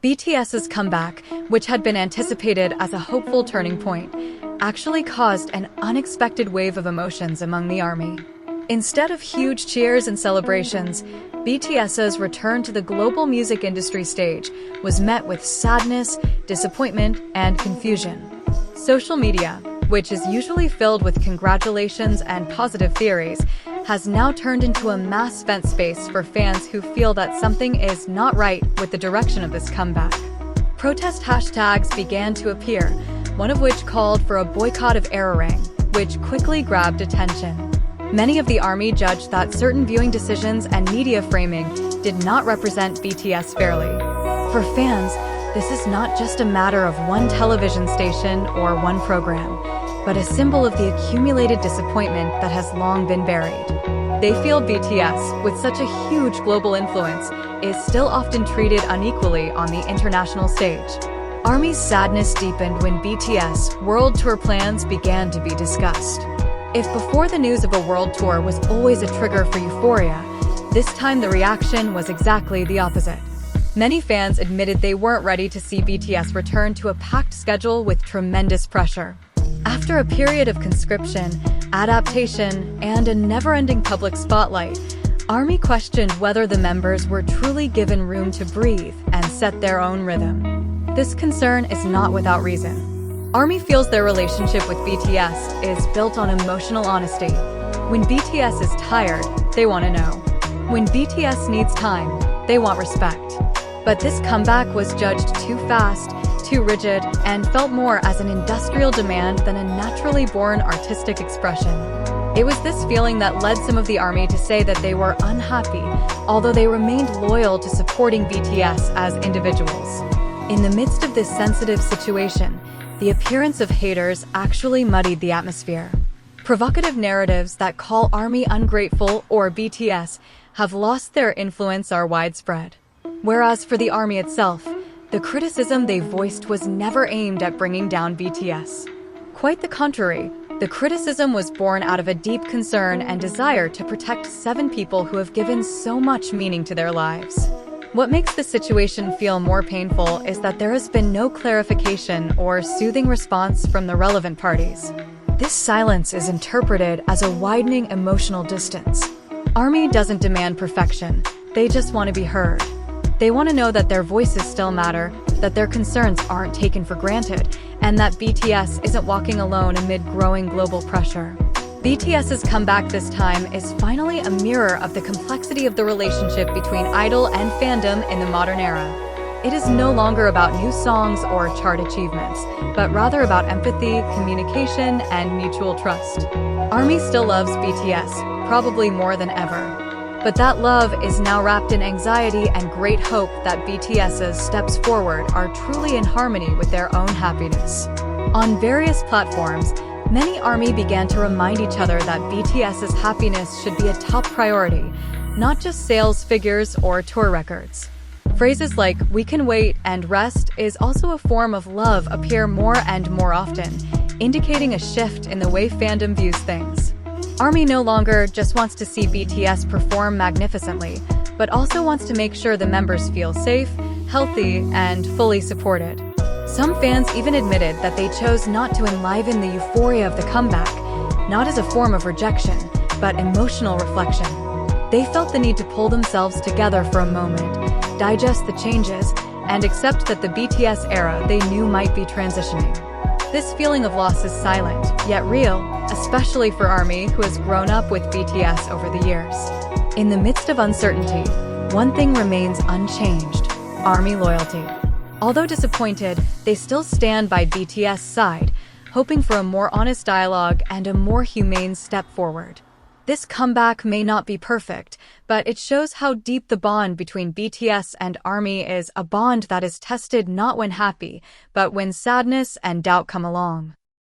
BTS's comeback, which had been anticipated as a hopeful turning point, actually caused an unexpected wave of emotions among the ARMY. Instead of huge cheers and celebrations, BTS's return to the global music industry stage was met with sadness, disappointment, and confusion. Social media, which is usually filled with congratulations and positive theories, has now turned into a mass vent space for fans who feel that something is not right with the direction of this comeback. Protest hashtags began to appear, one of which called for a boycott of Arirang, which quickly grabbed attention. Many of the ARMY judged that certain viewing decisions and media framing did not represent BTS fairly. For fans, this is not just a matter of one television station or one program, but a symbol of the accumulated disappointment that has long been buried. They feel BTS, with such a huge global influence, is still often treated unequally on the international stage. ARMY's sadness deepened when BTS world tour plans began to be discussed. If before the news of a world tour was always a trigger for euphoria, this time the reaction was exactly the opposite. Many fans admitted they weren't ready to see BTS return to a packed schedule with tremendous pressure. After a period of conscription, adaptation, and a never-ending public spotlight, ARMY questioned whether the members were truly given room to breathe and set their own rhythm. This concern is not without reason. ARMY feels their relationship with BTS is built on emotional honesty. When BTS is tired, they want to know. When BTS needs time, they want respect. But this comeback was judged too fast, too rigid, and felt more as an industrial demand than a naturally born artistic expression. It was this feeling that led some of the ARMY to say that they were unhappy, although they remained loyal to supporting BTS as individuals. In the midst of this sensitive situation, the appearance of haters actually muddied the atmosphere. Provocative narratives that call ARMY ungrateful or BTS have lost their influence are widespread. Whereas for the ARMY itself, the criticism they voiced was never aimed at bringing down BTS. Quite the contrary, the criticism was born out of a deep concern and desire to protect 7 people who have given so much meaning to their lives. What makes the situation feel more painful is that there has been no clarification or soothing response from the relevant parties. This silence is interpreted as a widening emotional distance. ARMY doesn't demand perfection, they just want to be heard. They want to know that their voices still matter, that their concerns aren't taken for granted, and that BTS isn't walking alone amid growing global pressure. BTS's comeback this time is finally a mirror of the complexity of the relationship between idol and fandom in the modern era. It is no longer about new songs or chart achievements, but rather about empathy, communication, and mutual trust. ARMY still loves BTS, probably more than ever. But that love is now wrapped in anxiety and great hope that BTS's steps forward are truly in harmony with their own happiness. On various platforms, many ARMY began to remind each other that BTS's happiness should be a top priority, not just sales figures or tour records. Phrases like "we can wait" and "rest" is also a form of love appear more and more often, indicating a shift in the way fandom views things. ARMY no longer just wants to see BTS perform magnificently, but also wants to make sure the members feel safe, healthy, and fully supported. Some fans even admitted that they chose not to enliven the euphoria of the comeback, not as a form of rejection, but emotional reflection. They felt the need to pull themselves together for a moment, digest the changes, and accept that the BTS era they knew might be transitioning. This feeling of loss is silent, yet real, especially for ARMY, who has grown up with BTS over the years. In the midst of uncertainty, one thing remains unchanged: ARMY loyalty. Although disappointed, they still stand by BTS' side, hoping for a more honest dialogue and a more humane step forward. This comeback may not be perfect, but it shows how deep the bond between BTS and ARMY is, a bond that is tested not when happy, but when sadness and doubt come along.